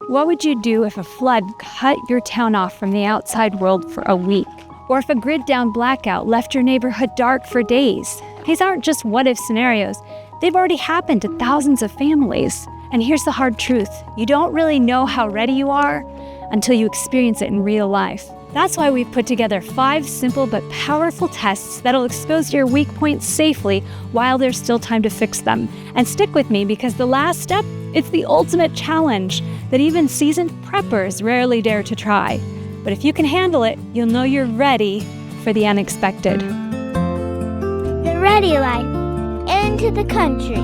What would you do if a flood cut your town off from the outside world for a week? Or if a grid-down blackout left your neighborhood dark for days? These aren't just what-if scenarios. They've already happened to thousands of families. And here's the hard truth. You don't really know how ready you are until you experience it in real life. That's why we've put together 5 simple but powerful tests that'll expose your weak points safely while there's still time to fix them. And stick with me, because the last step, it's the ultimate challenge that even seasoned preppers rarely dare to try. But if you can handle it, you'll know you're ready for the unexpected. The Ready Life. Into the country.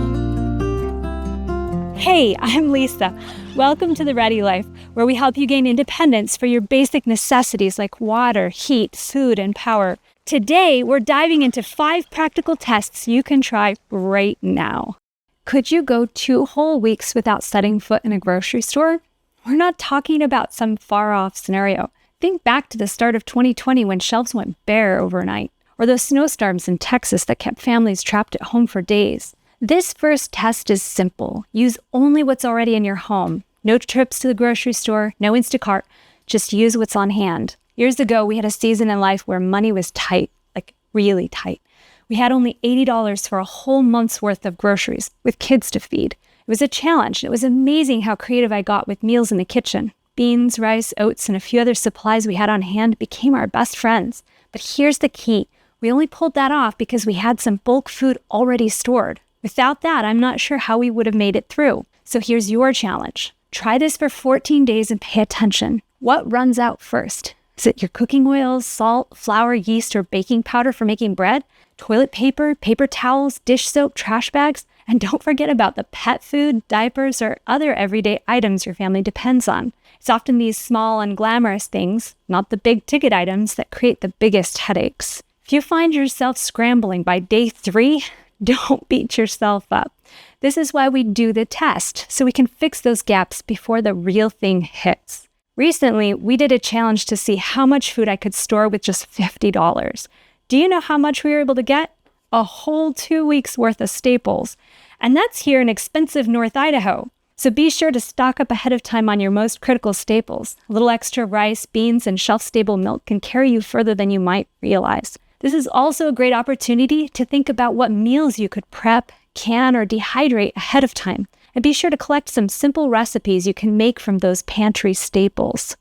Hey, I'm Lisa. Welcome to The Ready Life, where we help you gain independence for your basic necessities like water, heat, food, and power. Today, we're diving into 5 practical tests you can try right now. Could you go 2 whole weeks without setting foot in a grocery store? We're not talking about some far-off scenario. Think back to the start of 2020 when shelves went bare overnight, or those snowstorms in Texas that kept families trapped at home for days. This first test is simple. Use only what's already in your home. No trips to the grocery store, no Instacart. Just use what's on hand. Years ago, we had a season in life where money was tight, like really tight. We had only $80 for a whole month's worth of groceries with kids to feed. It was a challenge. It was amazing how creative I got with meals in the kitchen. Beans, rice, oats, and a few other supplies we had on hand became our best friends. But here's the key. We only pulled that off because we had some bulk food already stored. Without that, I'm not sure how we would have made it through. So here's your challenge. Try this for 14 days and pay attention. What runs out first? Is it your cooking oils, salt, flour, yeast, or baking powder for making bread? Toilet paper, paper towels, dish soap, trash bags? And don't forget about the pet food, diapers, or other everyday items your family depends on. It's often these small, unglamorous things, not the big ticket items, that create the biggest headaches. If you find yourself scrambling by day 3, don't beat yourself up. This is why we do the test, so we can fix those gaps before the real thing hits. Recently, we did a challenge to see how much food I could store with just $50. Do you know how much we were able to get? A whole 2 weeks worth of staples. And that's here in expensive North Idaho. So be sure to stock up ahead of time on your most critical staples. A little extra rice, beans, and shelf-stable milk can carry you further than you might realize. This is also a great opportunity to think about what meals you could prep, can, or dehydrate ahead of time. And be sure to collect some simple recipes you can make from those pantry staples.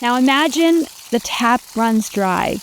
Now imagine the tap runs dry.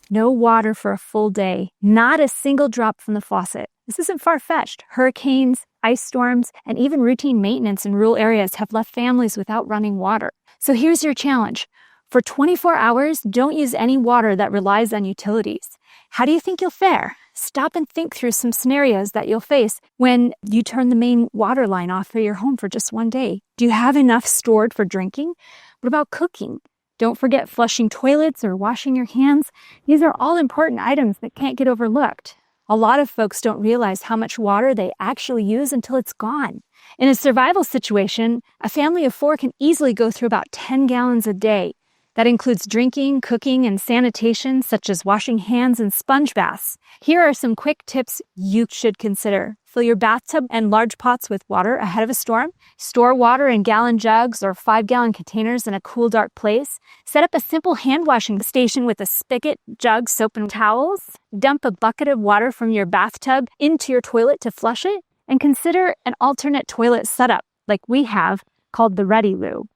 No water for a full day. Not a single drop from the faucet. This isn't far-fetched. Hurricanes, ice storms, and even routine maintenance in rural areas have left families without running water. So here's your challenge. For 24 hours, don't use any water that relies on utilities. How do you think you'll fare? Stop and think through some scenarios that you'll face when you turn the main water line off for your home for just one day. Do you have enough stored for drinking? What about cooking? Don't forget flushing toilets or washing your hands. These are all important items that can't get overlooked. A lot of folks don't realize how much water they actually use until it's gone. In a survival situation, a family of 4 can easily go through about 10 gallons a day. That includes drinking, cooking, and sanitation, such as washing hands and sponge baths. Here are some quick tips you should consider. Fill your bathtub and large pots with water ahead of a storm. Store water in gallon jugs or 5-gallon containers in a cool, dark place. Set up a simple hand washing station with a spigot, jug, soap, and towels. Dump a bucket of water from your bathtub into your toilet to flush it. And consider an alternate toilet setup, like we have, called the Ready Loo.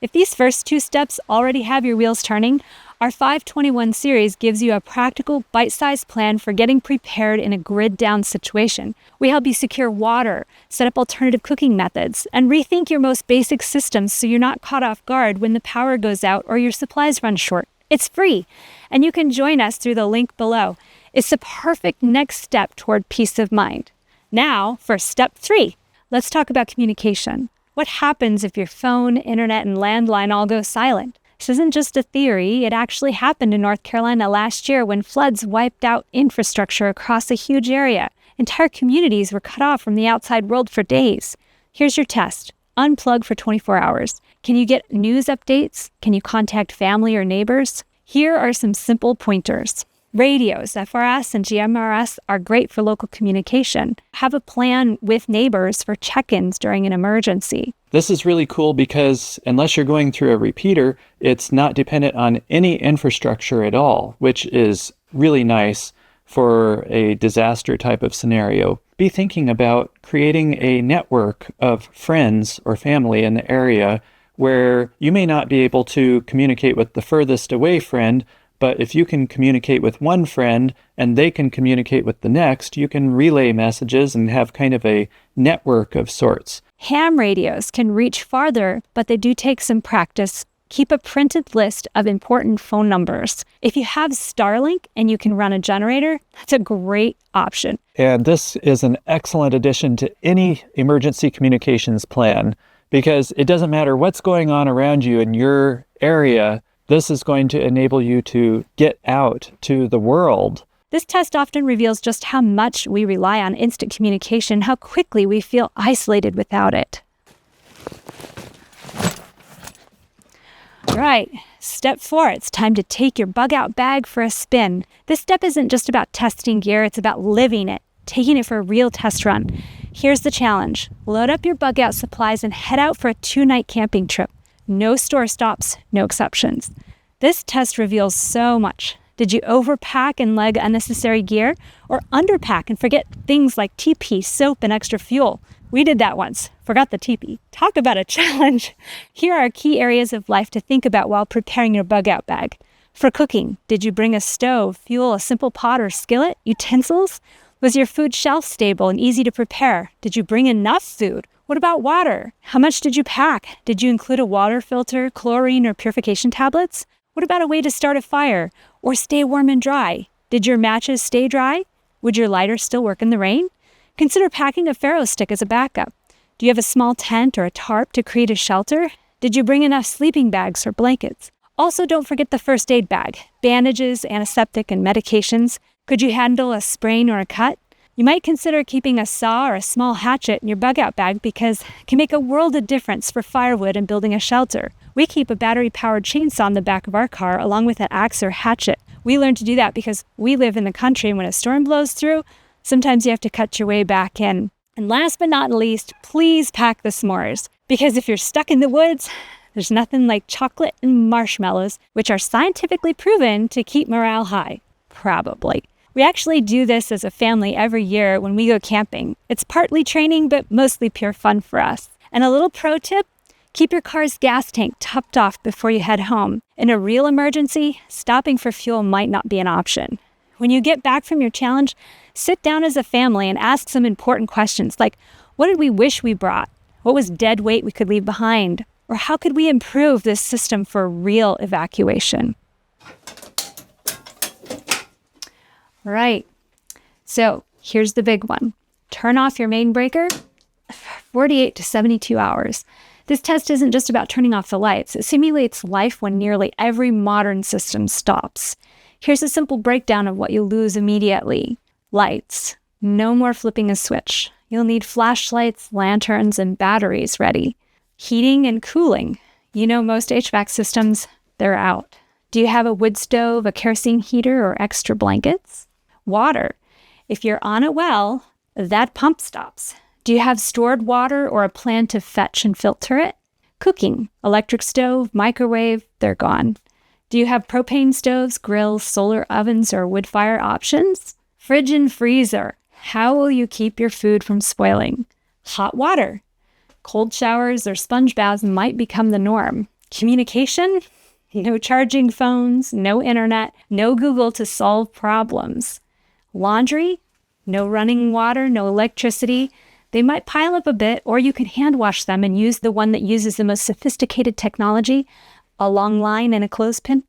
If these first 2 steps already have your wheels turning, our 521 series gives you a practical, bite-sized plan for getting prepared in a grid-down situation. We help you secure water, set up alternative cooking methods, and rethink your most basic systems so you're not caught off guard when the power goes out or your supplies run short. It's free, and you can join us through the link below. It's the perfect next step toward peace of mind. Now, for step 3, let's talk about communication. What happens if your phone, internet, and landline all go silent? This isn't just a theory. It actually happened in North Carolina last year when floods wiped out infrastructure across a huge area. Entire communities were cut off from the outside world for days. Here's your test. Unplug for 24 hours. Can you get news updates? Can you contact family or neighbors? Here are some simple pointers. Radios, FRS and GMRS, are great for local communication. Have a plan with neighbors for check-ins during an emergency. This is really cool because unless you're going through a repeater, it's not dependent on any infrastructure at all, which is really nice for a disaster type of scenario. Be thinking about creating a network of friends or family in the area where you may not be able to communicate with the furthest away friend, but if you can communicate with one friend and they can communicate with the next, you can relay messages and have kind of a network of sorts. Ham radios can reach farther, but they do take some practice. Keep a printed list of important phone numbers. If you have Starlink and you can run a generator, that's a great option. And this is an excellent addition to any emergency communications plan because it doesn't matter what's going on around you in your area. This is going to enable you to get out to the world. This test often reveals just how much we rely on instant communication, how quickly we feel isolated without it. All right, step 4, it's time to take your bug-out bag for a spin. This step isn't just about testing gear, it's about living it, taking it for a real test run. Here's the challenge. Load up your bug-out supplies and head out for a 2-night camping trip. No store stops, no exceptions. This test reveals so much. Did you overpack and lug unnecessary gear, or underpack and forget things like teepee, soap, and extra fuel? We did that once. Forgot the teepee. Talk about a challenge. Here are key areas of life to think about while preparing your bug-out bag. For cooking, did you bring a stove, fuel, a simple pot or skillet, utensils? Was your food shelf stable and easy to prepare? Did you bring enough food? What about water? How much did you pack? Did you include a water filter, chlorine, or purification tablets? What about a way to start a fire or stay warm and dry? Did your matches stay dry? Would your lighter still work in the rain? Consider packing a Pharaoh stick as a backup. Do you have a small tent or a tarp to create a shelter? Did you bring enough sleeping bags or blankets? Also, don't forget the first aid bag, bandages, antiseptic, and medications. Could you handle a sprain or a cut? You might consider keeping a saw or a small hatchet in your bug-out bag because it can make a world of difference for firewood and building a shelter. We keep a battery-powered chainsaw in the back of our car along with an axe or hatchet. We learned to do that because we live in the country and when a storm blows through, sometimes you have to cut your way back in. And last but not least, please pack the s'mores. Because if you're stuck in the woods, there's nothing like chocolate and marshmallows, which are scientifically proven to keep morale high. Probably. We actually do this as a family every year when we go camping. It's partly training, but mostly pure fun for us. And a little pro tip, keep your car's gas tank topped off before you head home. In a real emergency, stopping for fuel might not be an option. When you get back from your challenge, sit down as a family and ask some important questions like, what did we wish we brought? What was dead weight we could leave behind? Or how could we improve this system for real evacuation? All right, so here's the big one. Turn off your main breaker 48 to 72 hours. This test isn't just about turning off the lights. It simulates life when nearly every modern system stops. Here's a simple breakdown of what you'll lose immediately. Lights. No more flipping a switch. You'll need flashlights, lanterns, and batteries ready. Heating and cooling. You know most HVAC systems, they're out. Do you have a wood stove, a kerosene heater, or extra blankets? Water. If you're on a well, that pump stops. Do you have stored water or a plan to fetch and filter it? Cooking. Electric stove, microwave, they're gone. Do you have propane stoves, grills, solar ovens, or wood fire options? Fridge and freezer. How will you keep your food from spoiling? Hot water. Cold showers or sponge baths might become the norm. Communication? No charging phones, no internet, no Google to solve problems. Laundry? No running water, no electricity. They might pile up a bit, or you can hand wash them and use the one that uses the most sophisticated technology, a long line and a clothespin.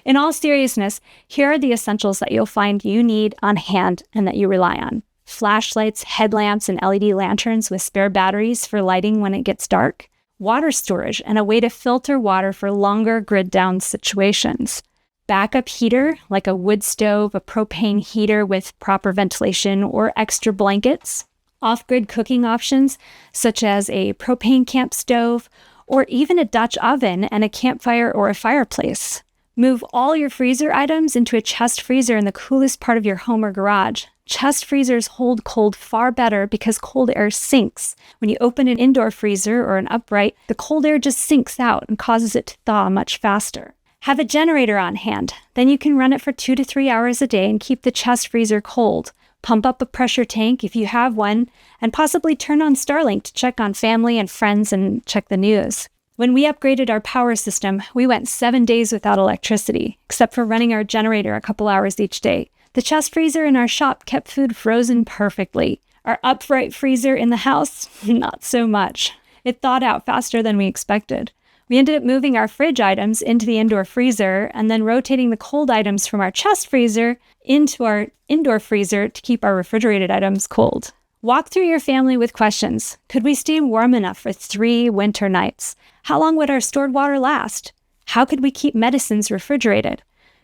In all seriousness, here are the essentials that you'll find you need on hand and that you rely on. Flashlights, headlamps, and LED lanterns with spare batteries for lighting when it gets dark. Water storage and a way to filter water for longer grid-down situations. Backup heater, like a wood stove, a propane heater with proper ventilation, or extra blankets. Off-grid cooking options, such as a propane camp stove, or even a Dutch oven and a campfire or a fireplace. Move all your freezer items into a chest freezer in the coolest part of your home or garage. Chest freezers hold cold far better because cold air sinks. When you open an indoor freezer or an upright, the cold air just sinks out and causes it to thaw much faster. Have a generator on hand. Then you can run it for 2 to 3 hours a day and keep the chest freezer cold. Pump up a pressure tank if you have one, and possibly turn on Starlink to check on family and friends and check the news. When we upgraded our power system, we went 7 days without electricity, except for running our generator a couple hours each day. The chest freezer in our shop kept food frozen perfectly. Our upright freezer in the house, not so much. It thawed out faster than we expected. We ended up moving our fridge items into the indoor freezer and then rotating the cold items from our chest freezer into our indoor freezer to keep our refrigerated items cold. Walk through your family with questions. Could we stay warm enough for 3 winter nights? How long would our stored water last? How could we keep medicines refrigerated?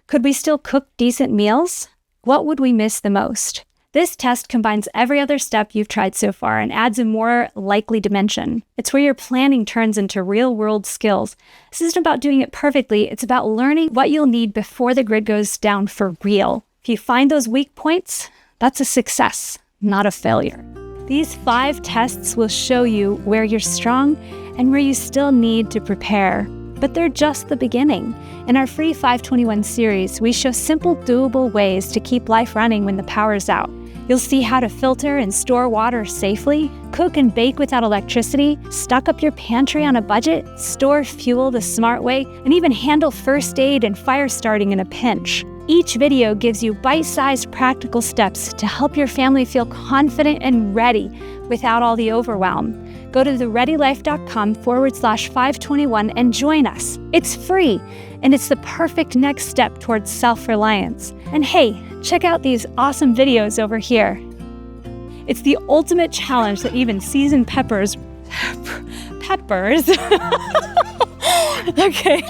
Could we still cook decent meals? What would we miss the most? This test combines every other step you've tried so far and adds a more likely dimension. It's where your planning turns into real-world skills. This isn't about doing it perfectly, it's about learning what you'll need before the grid goes down for real. If you find those weak points, that's a success, not a failure. These 5 tests will show you where you're strong and where you still need to prepare. But they're just the beginning. In our free 521 series, we show simple, doable ways to keep life running when the power's out. You'll see how to filter and store water safely, cook and bake without electricity, stock up your pantry on a budget, store fuel the smart way, and even handle first aid and fire starting in a pinch. Each video gives you bite-sized practical steps to help your family feel confident and ready without all the overwhelm. Go to thereadylife.com/521 and join us. It's free, and it's the perfect next step towards self-reliance. And hey, check out these awesome videos over here. It's the ultimate challenge that even seasoned peppers, okay,